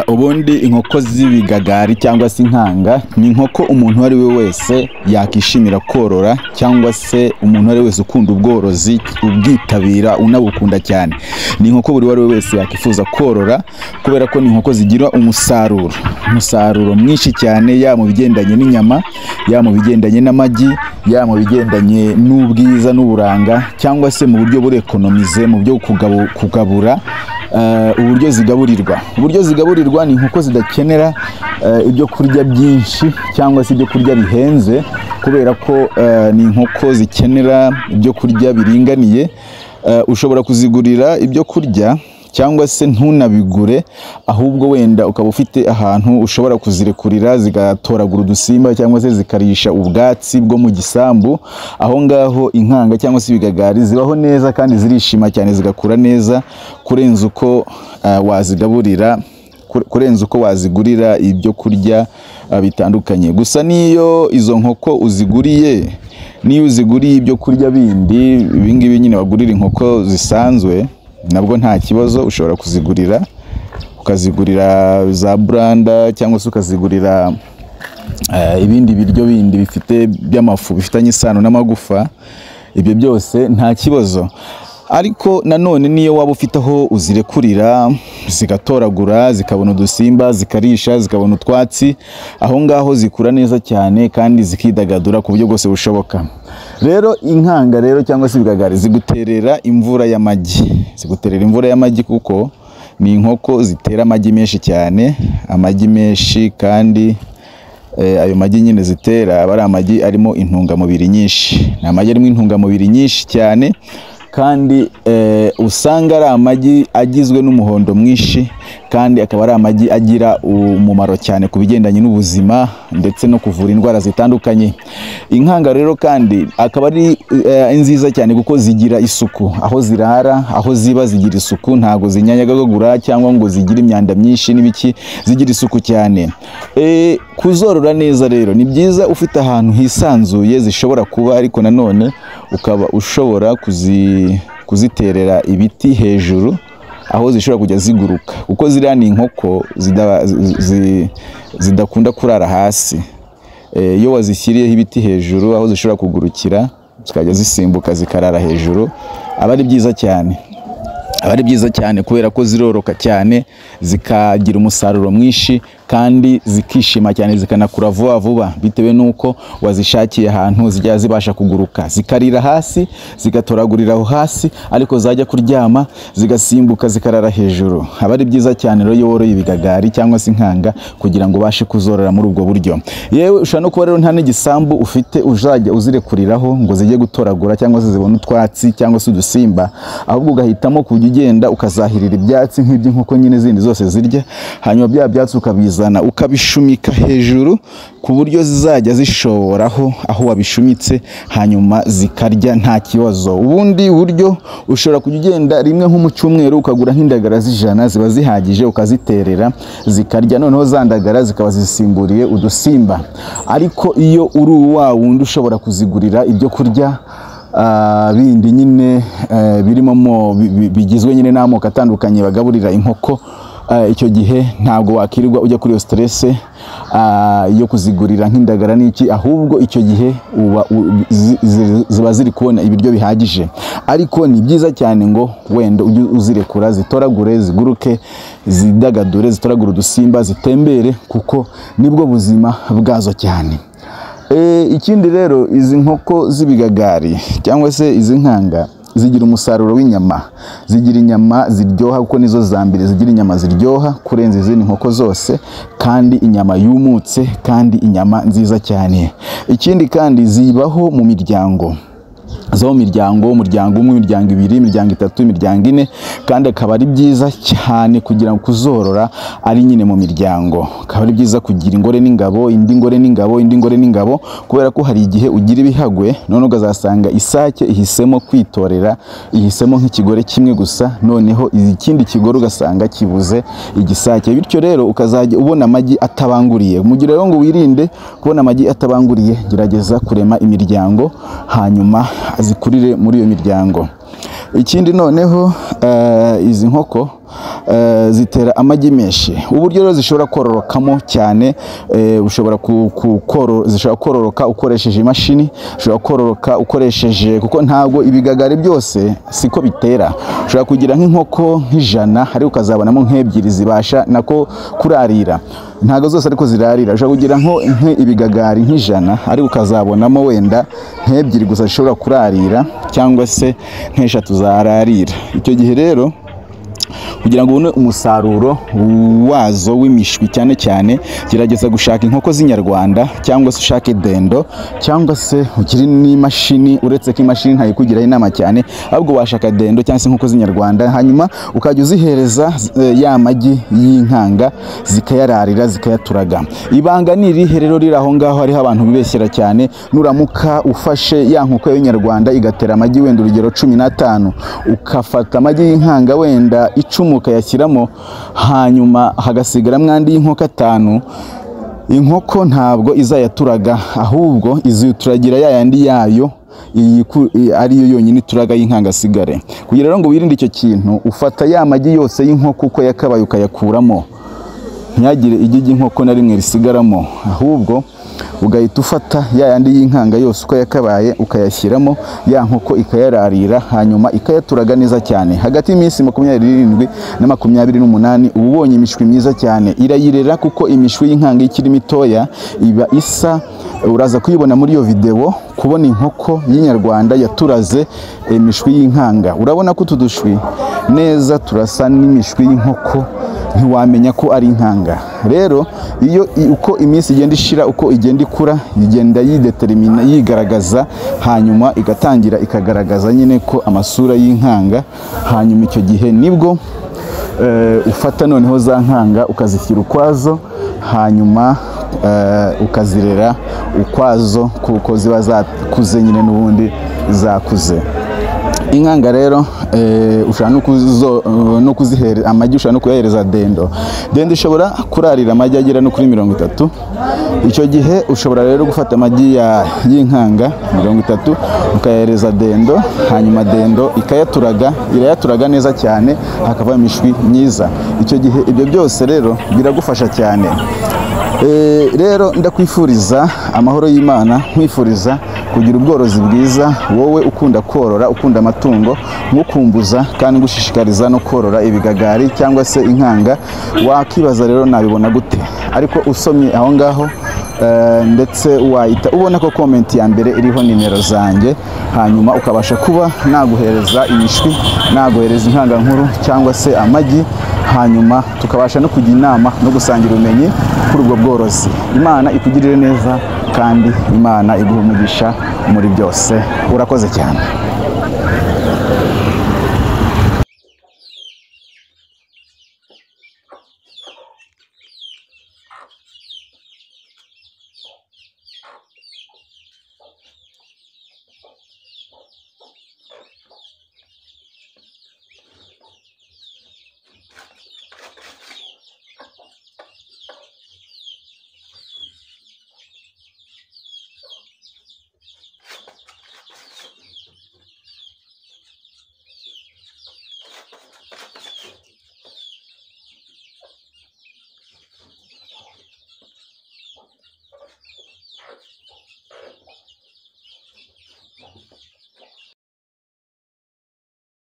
Ubundi inkoko z'ibigagari cyangwa se inkanga ni inkoko umuntu ari we wese yakishimira korora, cyangwa se umuntu ari wese ukunda ubworozi ubwitabira unabukunda cyane. Ni inkoko buri wari wese yakifuza korora, kubera ko ni inkoko zigira umusaruro mwinshi cyane, ya mu bigendanye n'inyama, ya mu bigendanye n'amagi, ya mu bigendanye n'ubwiza n'uburanga, cyangwa se mu buryo burekonomize mu byo kugabura. Uburyo zigaburirwa ni inkoko zidakenera ibyo kurya byinshi cyangwa se ibyo kurya bihenze, kubera ko ni inkoko zikenera ibyo kurya biringaniye. Ushobora kuzigurira ibyo kurya cyangwa se ntunabigure, ahubwo wenda ukaba ufite ahantu ushobora kuzirekurira zigatoragura udusimba cyangwa se zikarisha ubwatsi bwo mu gisambu. Aho ngaho inkanga cyangwa se ibigagari zibaho neza kandi zirishima cyane, zigakura neza kurenza uko wazigurira ibyo kurya bitandukanye. Gusa niyo izo nkoko uziguriye ibyo kurya bindi, ibingibi nyine bagurira inkoko zisanzwe, nabwo nta kibazo. Ushobora ukazigurira za branda, cyangwa se ukazigurira ibindi biryo bindi bifite by'amafu bifitanye isano n'amagufa. Ibyo byose nta kibazo. Ariko nanone niyo waba ufite aho uzirekurira zigatoragura, zikabona udusimba, zikarisha, zikabona utwatsi, aho ngaho zikura neza cyane kandi zikidagadura ku buryo bwose bushoboka. Rero inkanga rero cyangwa se ibigagari ziguterera imvura y'amagi, kuko ni inkoko zitera amagi menshi cyane, amagi menshi, kandi ayo magi nyine zitera aba ari amagi arimo intungamubiri nyinshi. Ni amagi arimo intungamubiri nyinshi cyane, kandi usanga ari amagi agizwe n'umuhondo mwinshi, kandi akaba ari amagi agira umumaro cyane ku bigendanye n'ubuzima ndetse no kuvura indwara zitandukanye. Inkanga rero kandi akaba ari nziza cyane kuko zigira isuku, aho zirara, aho ziba zigira isuku, ntago zinyanyagagura cyangwa ngo zigire imyanda myinshi n'ibiki, zigira isuku cyane. Kuzorora neza rero ni byiza ufite ahantu hisanzuye zishobora kuba, ariko nanone ukaba ushobora kuziterera ibiti hejuru aho zishobora kujya ziguruka, kuko ziriya ni inkoko zidakunda kurara hasi. Iyo wazishyiriyeho ibiti hejuru aho zishobora kugurukira, zikajya zisimbuka zikarara hejuru, aba ari byiza cyane, kubera ko ziroroka cyane, zikagira umusaruro mwinshi, kandi zikishima cyane, zikanakura vuba bitewe nuko wazishakiye ahantu zijya zibasha kuguruka, zikarira hasi, zigatoragurira aho hasi, ariko zajya kuryama zigasimbuka zikarara hejuru. Aba ari byiza cyane rero iyo woroye ibigagari cyangwa se inkanga, kugira ngo ubashe kuzorora muri ubwo buryo. Yewe ushobora no kuba rero nta n'igisambu ufite uzajya uzirekuriraho ngo zijye gutoragura cyangwa se zibone utwatsi cyangwa se udusimba, ahubwo ugahitamo kujya ugenda ukazahirira ibyatsi nk'iby'inkoko nyine zindi zose zirya, hanyuma bya byatsi ukabishumika hejuru, ku buryo zizajya zishoboraho aho wabishumitse, hanyuma zikarya nta kibazo. Ubundi buryo ushobora kujya ugenda rimwe nko mu cyumweru ukagura nk'indagara z'100, ziba zihagije, ukaziterera zikarya, noneho za ndagara zikaba zisimburiye udusimba. Ariko iyo uri wa wundi ushobora kuzigurira ibyo kurya bindi nyine birimo bigizwe nyine n'amoko atandukanye bagaburira inkoko, icyo gihe ntabwo wakirirwa ujya kuri iyo stress yo kuzigurira nk'indagara n'iki, ahubwo icyo gihe ziba ziri kubona ibiryo bihagije. Ariko ni byiza cyane ngo wenda ujye uzirekura zitoragure, ziguruke, zidagadure, zitoragure udusimba, zitembere, kuko nibwo buzima bwazo cyane. Ikindi rero, izi nkoko z'ibigagari cyangwa se izi nkanga zigira umusaruro w'inyama, zigira inyama ziryoha, kuko nizo za mbere zigira inyama ziryoha kurenza izindi nkoko zose, kandi inyama yumutse, kandi inyama nziza cyane. Ikindi kandi zibaho mu miryango, umuryango umwe, imiryango ibiri, imiryango itatu, imiryango ine, kandi akaba ari byiza cyane kugira ngo kuzorora ari nyine mu miryango. Akaba ari byiza kugira ingore n'ingabo, indi ngore n'ingabo, kubera ko hari igihe ugira ibihagwe, none ukazasanga isake ihisemo kwitorera, ihisemo nk'ikigore kimwe gusa, noneho ikindi kigore ugasanga kibuze igisake, bityo rero ukazajya ubona amagi atabanguriye. Mugira rero ngo wirinde kubona amagi atabanguriye, gerageza kurema imiryango, hanyuma azikurire muri iyo miryango. Ikindi noneho izi nkoko zitera amagi menshi. Uburyo rero zishobora kororokamo cyane, ushobora zishobora kororoka ukoresheje imashini, ushobora kororoka ukoresheje, kuko ntabwo ibigagari byose siko bitera. Ushobora kugira nk'inkoko nk'ijana ariko ukazabonamo nk'ebyiri zibasha nako kurarira. Ntago zose ariko zirarira. Ushobora kugira ibigagari nk'ijana ariko ukazabonamo wenda nk'ebyiri gusa zishobora kurarira cyangwa se nk'eshatu zararira. Icyo gihe rero kugira ngo ubone umusaruro wazo w'imishwi cyane cyane, gerageza gushaka inkoko z'inyarwanda cyangwa se ushake dendo cyangwa se ukiri n'imashini, uretse ko imashini ntayikugiraho inama cyane, ahubwo washaka dendo cyangwa se inkoko z'inyarwanda, hanyuma ukajya uzihereza ya magi y'inkanga zikayararira zikayaturaga. Ibanga ni irihe rero riri aho ngaho? Hariho abantu bibeshyera cyane. Nuramuka ufashe ya nkoko y'inyarwanda igatera amagi wenda urugero 15, ukafata amagi y'inkanga wenda 10 ukayashyiramo, hanyuma hagasigara mwandi y'inkoko 5, inkoko ntabwo izayaturaga, ahubwo izituragira yayandi yayo ariyo yonyine ituraga y'inkanga sigare. Kugira rero ngo wirinde icyo kintu, ufata ya magi yose y'inkoko uko yakabaye ukayakuramo, ntiyagire igigi inkoko na rimwe risigaramo, ahubwo ugahita ufata yayandi y'inkanga yose uko yakabaye ukayashyiramo, ya nkoko ikayararira, hanyuma ikayaturaga neza cyane. Hagati y'iminsi 27 na 28 uba ubonye imishwi myiza cyane. Irayirera kuko imishwi y'inkanga ikiri mitoya iba isa, uraza kuyibona muri iyo video, kubona inkoko y'inyarwanda yaturaze imishwi y'inkanga. Urabona ko tudushwi neza turasa n'imishwi y'inkoko, ntiwamenya ko ari inkanga. Rero iyo uko iminsi igenda ishira, uko igenda ikura, igenda yidetermina, yigaragaza, hanyuma igatangira ikagaragaza nyine ko amasura y'inkanga. Hanyuma icyo gihe nibwo ufata noneho za nkanga ukazishyira ukwazo, hanyuma ukazirera ukwazo kuko ziba zakuze nyine n'ubundi zakuze. Inkanga rero ushaka no kuzihereza amagi, ushaka no kuyahereza dendo. Dendo ishobora kurarira amagi agera no kuri 30. Icyo gihe ushobora rero gufata amagi y'inkanga 30 ukayahereza dendo, hanyuma dendo irayaturaga neza cyane, hakava imishwi myiza. Icyo gihe ibyo byose rero biragufasha cyane. Rero ndakwifuriza amahoro y'Imana, nkwifuriza kugira ubworozi bwiza, wowe ukunda korora, ukunda amatungo, ngukumbuza kandi ngushishikariza no korora ibigagari cyangwa se inkanga. Wakibaza rero nabibona gute? Ariko usomye aho ngaho ndetse wahita ubona ko comment ya mbere iriho nimero zanjye, hanyuma ukabasha kuba naguhereza imishwi, naguhereza inkanga nkuru cyangwa se amagi, hanyuma tukabasha no kujya inama no gusangira ubumenyi kuri ubwo bworozi. Imana ikugirire neza kandi Imana iguha umugisha muri byose. Urakoze cyane.